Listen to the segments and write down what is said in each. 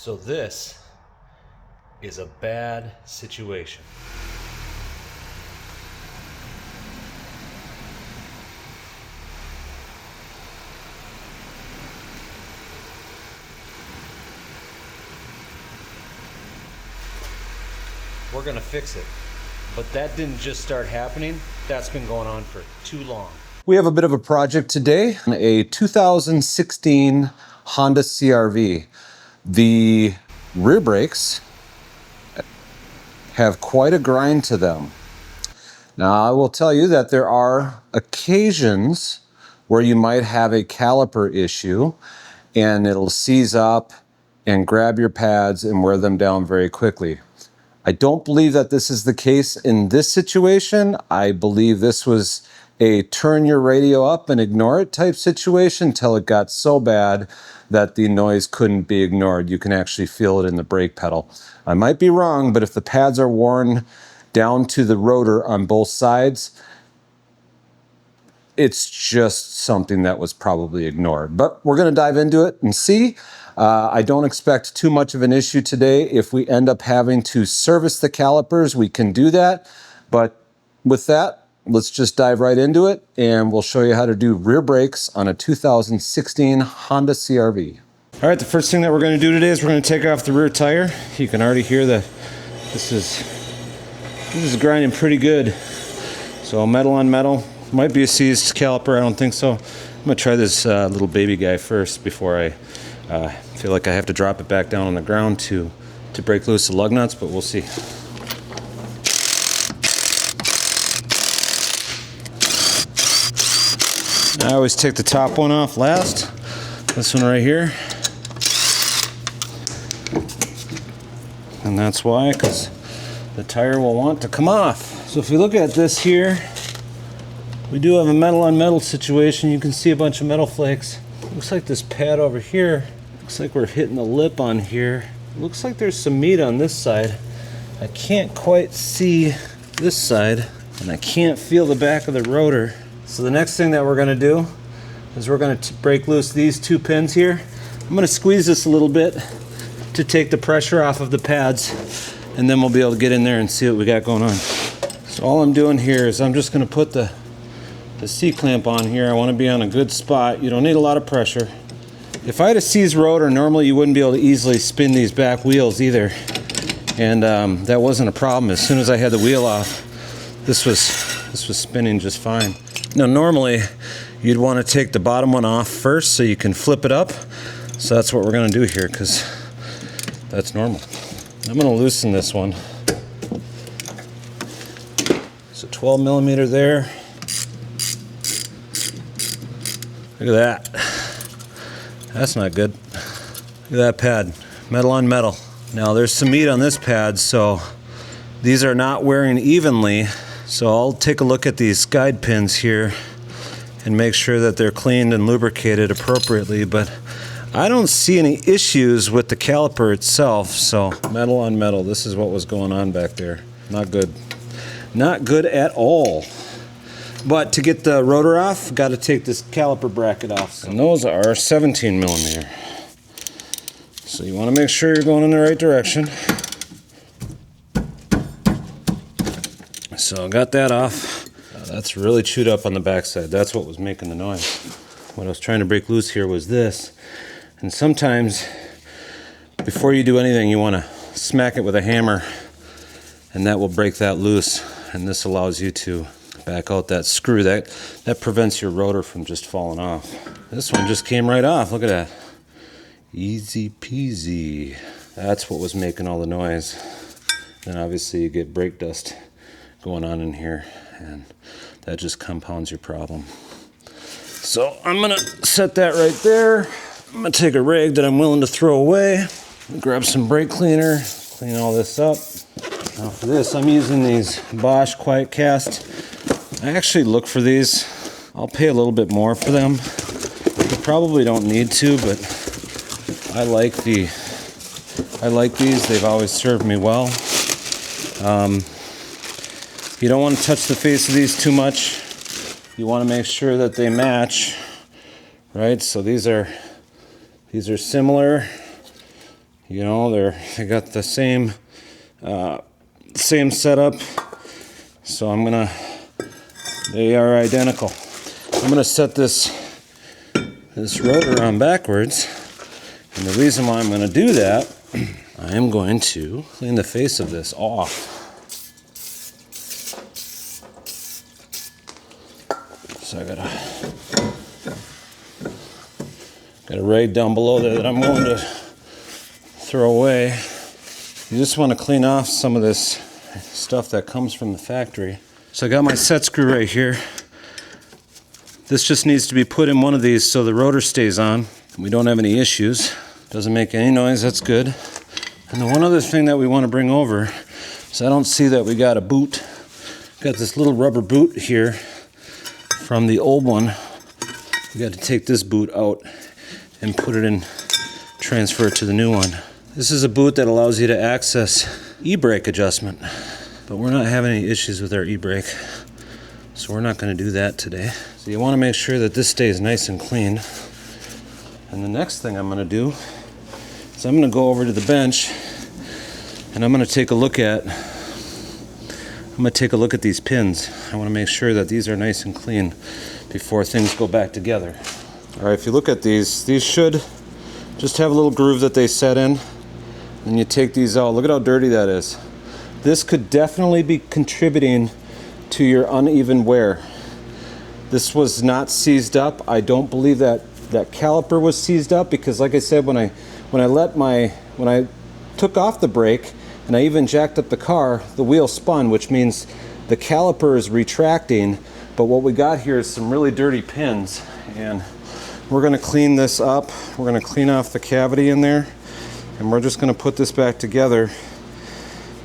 So this is a bad situation. We're gonna fix it. But that didn't just start happening. That's been going on for too long. We have a bit of a project today, a 2016 Honda CRV. The rear brakes have quite a grind to them. Now, I will tell you that there are occasions where you might have a caliper issue and it'll seize up and grab your pads and wear them down very quickly. I don't believe that this is the case in this situation. I believe this was a turn your radio up and ignore it type situation until it got so bad that the noise couldn't be ignored. You can actually feel it in the brake pedal. I might be wrong, but if the pads are worn down to the rotor on both sides, it's just something that was probably ignored. But we're going to dive into it and see. I don't expect too much of an issue today. If we end up having to service the calipers, we can do that. But with that, let's just dive right into it and we'll show you how to do rear brakes on a 2016 Honda CRV. All right, the first thing that we're going to do today is we're going to take off the rear tire. You can already hear that this is grinding pretty good. So metal on metal. Might be a seized caliper, I don't think so. I'm going to try this little baby guy first before I feel like I have to drop it back down on the ground to break loose the lug nuts, but we'll see. I always take the top one off last. This one right here. And that's why, because the tire will want to come off. So if you look at this here, we do have a metal on metal situation. You can see a bunch of metal flakes. Looks like this pad over here, looks like we're hitting the lip on here. Looks like there's some meat on this side. I can't quite see this side, and I can't feel the back of the rotor. So the next thing that we're gonna do is we're gonna break loose these two pins here. I'm gonna squeeze this a little bit to take the pressure off of the pads, and then we'll be able to get in there and see what we got going on. So all I'm doing here is I'm just gonna put the C-clamp on here. I want to be on a good spot. You don't need a lot of pressure. If I had a seized rotor, normally you wouldn't be able to easily spin these back wheels either. And that wasn't a problem. As soon as I had the wheel off, this was spinning just fine. Now normally you'd want to take the bottom one off first so you can flip it up. So that's what we're going to do here, because that's normal. I'm going to loosen this one. So 12 millimeter there. Look at that. That's not good. Look at that pad. Metal on metal. Now there's some meat on this pad, so these are not wearing evenly. So I'll take a look at these guide pins here and make sure that they're cleaned and lubricated appropriately, but I don't see any issues with the caliper itself. So metal on metal, this is what was going on back there. Not good. Not good at all. But to get the rotor off, got to take this caliper bracket off. And those are 17 millimeter. So you want to make sure you're going in the right direction. So I got that off. That's really chewed up on the backside. That's what was making the noise. What I was trying to break loose here was this. And sometimes, before you do anything, you want to smack it with a hammer, and that will break that loose. And this allows you to back out that screw. That prevents your rotor from just falling off. This one just came right off. Look at that. Easy peasy. That's what was making all the noise. Then obviously you get brake dust going on in here, and that just compounds your problem. So I'm gonna set that right there. I'm gonna take a rag that I'm willing to throw away, grab some brake cleaner, clean all this up. Now for this, I'm using these Bosch QuietCast. I actually look for these. I'll pay a little bit more for them. You probably don't need to, but I like these. They've always served me well. You don't want to touch the face of these too much. You want to make sure that they match, right? So these are similar. You know, they got the same setup. So they are identical. I'm gonna set this rotor on backwards. And the reason why I'm gonna do that, I am going to clean the face of this off. So I got a rag down below there that I'm going to throw away. You just want to clean off some of this stuff that comes from the factory. So I got my set screw right here. This just needs to be put in one of these so the rotor stays on. We don't have any issues. Doesn't make any noise, that's good. And the one other thing that we want to bring over is I don't see that we got a boot. Got this little rubber boot here from the old one. We got to take this boot out and put it in, transfer it to the new one. This is a boot that allows you to access e-brake adjustment, but we're not having any issues with our e-brake, so we're not going to do that today. So you want to make sure that this stays nice and clean. And the next thing I'm going to do is I'm going to go over to the bench and I'm going to take a look at these pins. I want to make sure that these are nice and clean before things go back together. All right, if you look at these should just have a little groove that they set in. And you take these out. Look at how dirty that is. This could definitely be contributing to your uneven wear. This was not seized up. I don't believe that caliper was seized up because, like I said, when I took off the brake and I even jacked up the car, the wheel spun, which means the caliper is retracting. But what we got here is some really dirty pins, and we're going to clean this up. We're going to clean off the cavity in there, and we're just going to put this back together.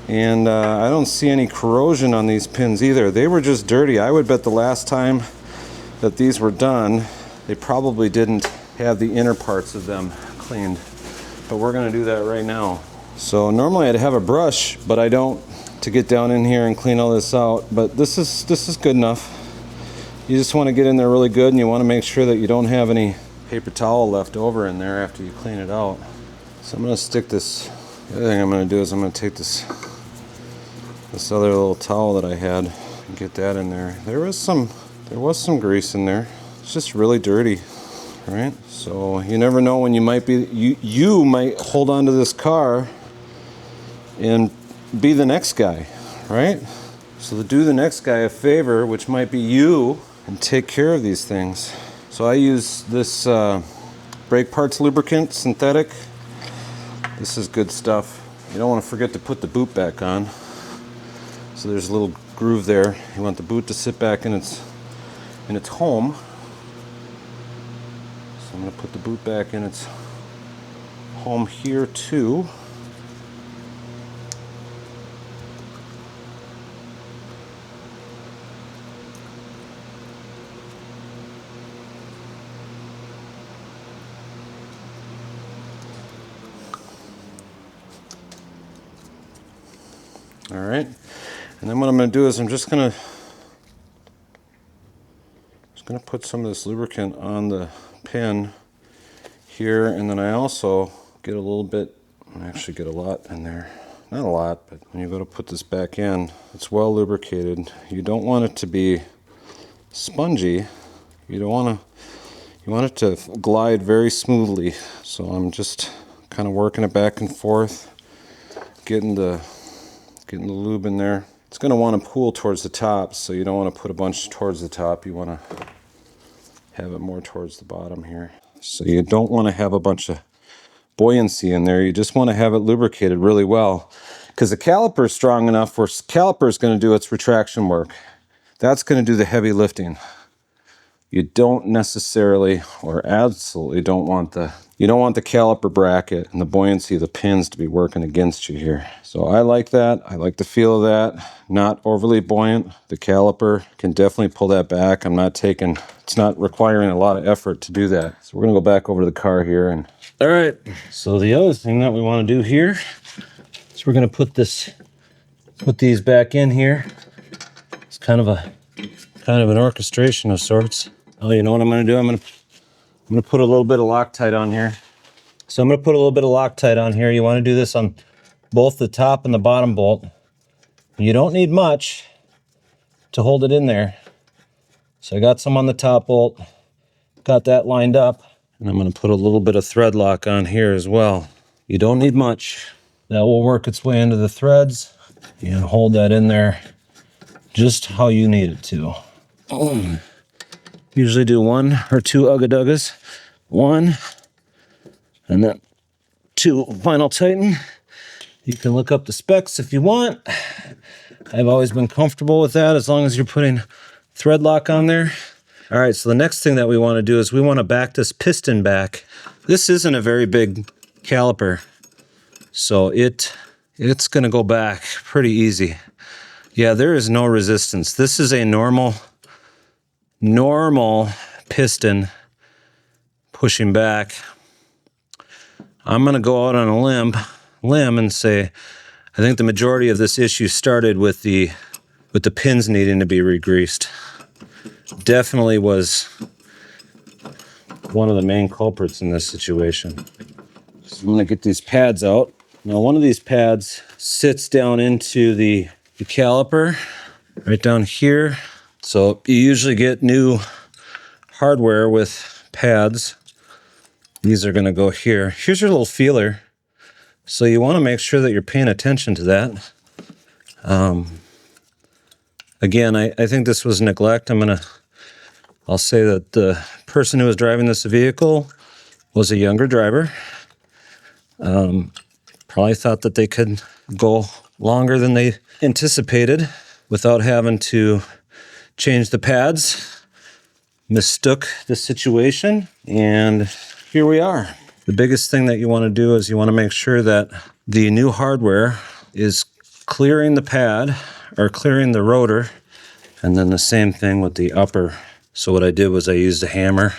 And I don't see any corrosion on these pins either. They were just dirty. I would bet the last time that these were done, they probably didn't have the inner parts of them cleaned. But we're going to do that right now. So normally I'd have a brush, but I don't, to get down in here and clean all this out. But this is good enough. You just want to get in there really good, and you want to make sure that you don't have any paper towel left over in there after you clean it out. So I'm going to stick this, the other thing I'm going to do is I'm going to take this other little towel that I had and get that in there. There was some grease in there. It's just really dirty, right? So you never know when you might hold on to this car and be the next guy, right? So to do the next guy a favor, which might be you, and take care of these things. So I use this brake parts lubricant, synthetic. This is good stuff. You don't want to forget to put the boot back on. So there's a little groove there. You want the boot to sit back in its home. So I'm going to put the boot back in its home here too. All right, and then what I'm going to do is I'm just going to put some of this lubricant on the pin here, and then I also get a little bit, I actually get a lot in there. Not a lot, but when you go to put this back in, it's well lubricated. You don't want it to be spongy. You want it to glide very smoothly. So I'm just kind of working it back and forth, getting the lube in there. It's going to want to pool towards the top, so you don't want to put a bunch towards the top. You want to have it more towards the bottom here. So you don't want to have a bunch of buoyancy in there. You just want to have it lubricated really well, because the caliper is strong enough where caliper is going to do its retraction work. That's going to do the heavy lifting. You don't necessarily or absolutely don't want the caliper bracket and the buoyancy of the pins to be working against you here. So I like that. I like the feel of that. Not overly buoyant. The caliper can definitely pull that back. It's not requiring a lot of effort to do that. So we're gonna go back over to the car here and. All right. So the other thing that we want to do here is we're gonna put these back in here. It's kind of an orchestration of sorts. Oh, you know what I'm gonna do? I'm gonna put a little bit of Loctite on here. So I'm going to put a little bit of Loctite on here. You want to do this on both the top and the bottom bolt. You don't need much to hold it in there. So I got some on the top bolt, got that lined up, and I'm going to put a little bit of thread lock on here as well. You don't need much. That will work its way into the threads and hold that in there just how you need it to. Usually do 1 or 2 ugga-duggas. 1, and then 2 final tighten. You can look up the specs if you want. I've always been comfortable with that as long as you're putting thread lock on there. All right, so the next thing that we want to do is we want to back this piston back. This isn't a very big caliper, so it's going to go back pretty easy. Yeah, there is no resistance. This is a normal piston pushing back. I'm going to go out on a limb and say I think the majority of this issue started with the pins needing to be re-greased. Definitely was one of the main culprits in this situation. So I'm going to get these pads out. Now one of these pads sits down into the caliper right down here. So you usually get new hardware with pads. These are going to go here. Here's your little feeler. So you want to make sure that you're paying attention to that. Again, I think this was neglect. I'll say that the person who was driving this vehicle was a younger driver. Probably thought that they could go longer than they anticipated without having to change the pads. Mistook the situation, and here we are. The biggest thing that you want to do is you want to make sure that the new hardware is clearing the pad or clearing the rotor, and then the same thing with the upper. So what I did was I used a hammer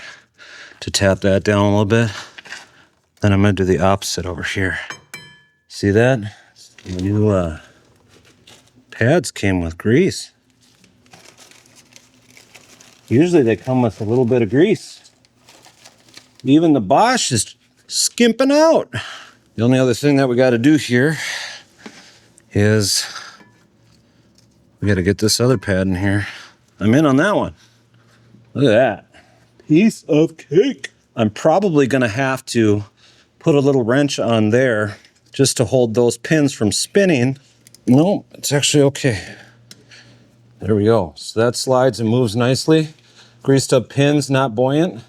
to tap that down a little bit. Then I'm going to do the opposite over here. See that? The new pads came with grease. Usually they come with a little bit of grease. Even the Bosch is skimping out. The only other thing that we got to do here is we got to get this other pad in here. I'm in on that one. Look at that. Piece of cake. I'm probably going to have to put a little wrench on there just to hold those pins from spinning. No, it's actually okay. There we go. So that slides and moves nicely. Greased up pins, not buoyant.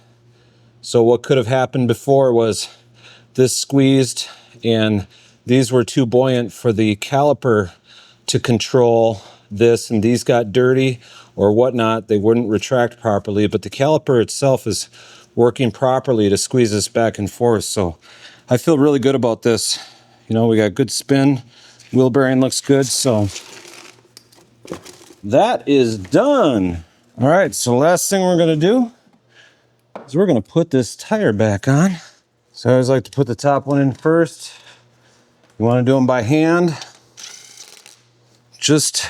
So what could have happened before was this squeezed and these were too buoyant for the caliper to control this, and these got dirty or whatnot. They wouldn't retract properly, but the caliper itself is working properly to squeeze this back and forth. So I feel really good about this. You know, we got good spin. Wheel bearing looks good. So that is done. All right, so the last thing we're going to do is we're going to put this tire back on. So I always like to put the top one in first. You want to do them by hand. Just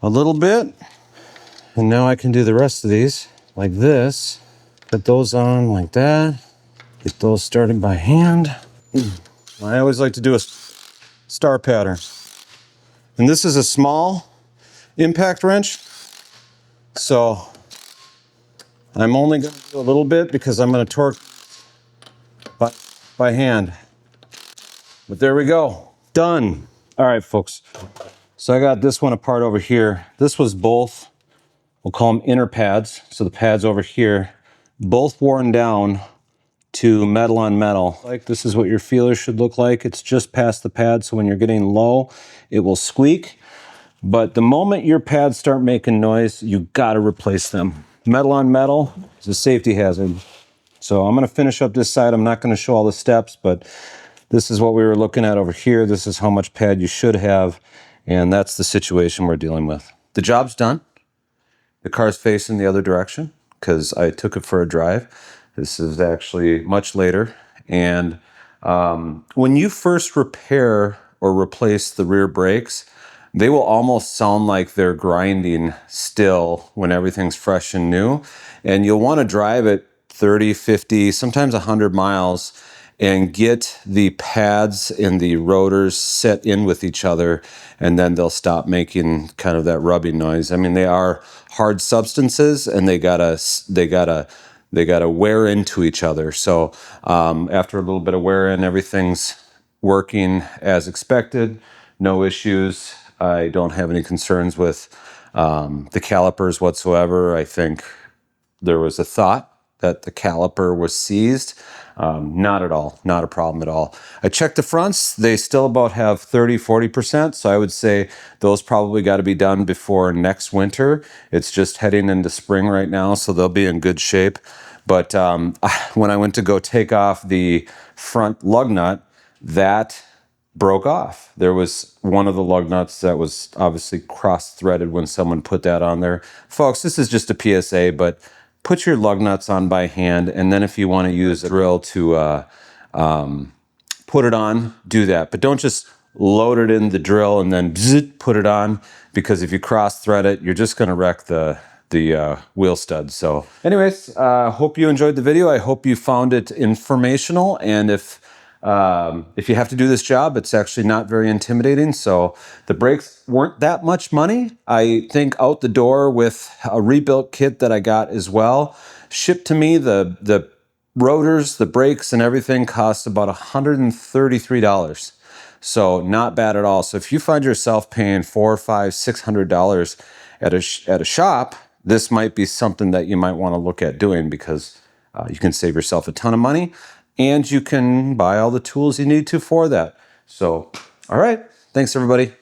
a little bit. And now I can do the rest of these like this. Put those on like that. Get those started by hand. I always like to do a star pattern. And this is a small impact wrench. So I'm only going to do a little bit because I'm going to torque by hand. But there we go. Done. All right, folks. So I got this one apart over here. This was both, we'll call them inner pads. So the pads over here, both worn down to metal on metal. Like this is what your feeler should look like. It's just past the pad, so when you're getting low, it will squeak. But the moment your pads start making noise, you gotta replace them. Metal on metal is a safety hazard. So I'm gonna finish up this side. I'm not gonna show all the steps, but this is what we were looking at over here. This is how much pad you should have, and that's the situation we're dealing with. The job's done. The car's facing the other direction because I took it for a drive. This is actually much later. And when you first repair or replace the rear brakes, they will almost sound like they're grinding still when everything's fresh and new. And you'll want to drive it 30, 50, sometimes 100 miles. and get the pads and the rotors set in with each other, and then they'll stop making kind of that rubbing noise. I mean, they are hard substances, and they gotta wear into each other. So after a little bit of wear in, everything's working as expected. No issues. I don't have any concerns with the calipers whatsoever. I think there was a thought that the caliper was seized. Not at all. Not a problem at all. I checked the fronts. They still about have 30-40%. So I would say those probably got to be done before next winter. It's just heading into spring right now, so they'll be in good shape. But when I went to go take off the front lug nut, that broke off. There was one of the lug nuts that was obviously cross-threaded when someone put that on there. Folks, this is just a PSA, but put your lug nuts on by hand, and then if you want to use a drill to put it on, do that. But don't just load it in the drill and then bzzzt, put it on, because if you cross-thread it, you're just going to wreck the wheel stud. So anyways, hope you enjoyed the video. I hope you found it informational, and if you have to do this job, it's actually not very intimidating. So the brakes weren't that much money. I think out the door with a rebuilt kit that I got as well, shipped to me, the rotors, the brakes and everything cost about $133. So not bad at all. So if you find yourself paying $400, $500, $600 at a shop, this might be something that you might want to look at doing, because you can save yourself a ton of money, and you can buy all the tools you need to for that. So, all right. Thanks, everybody.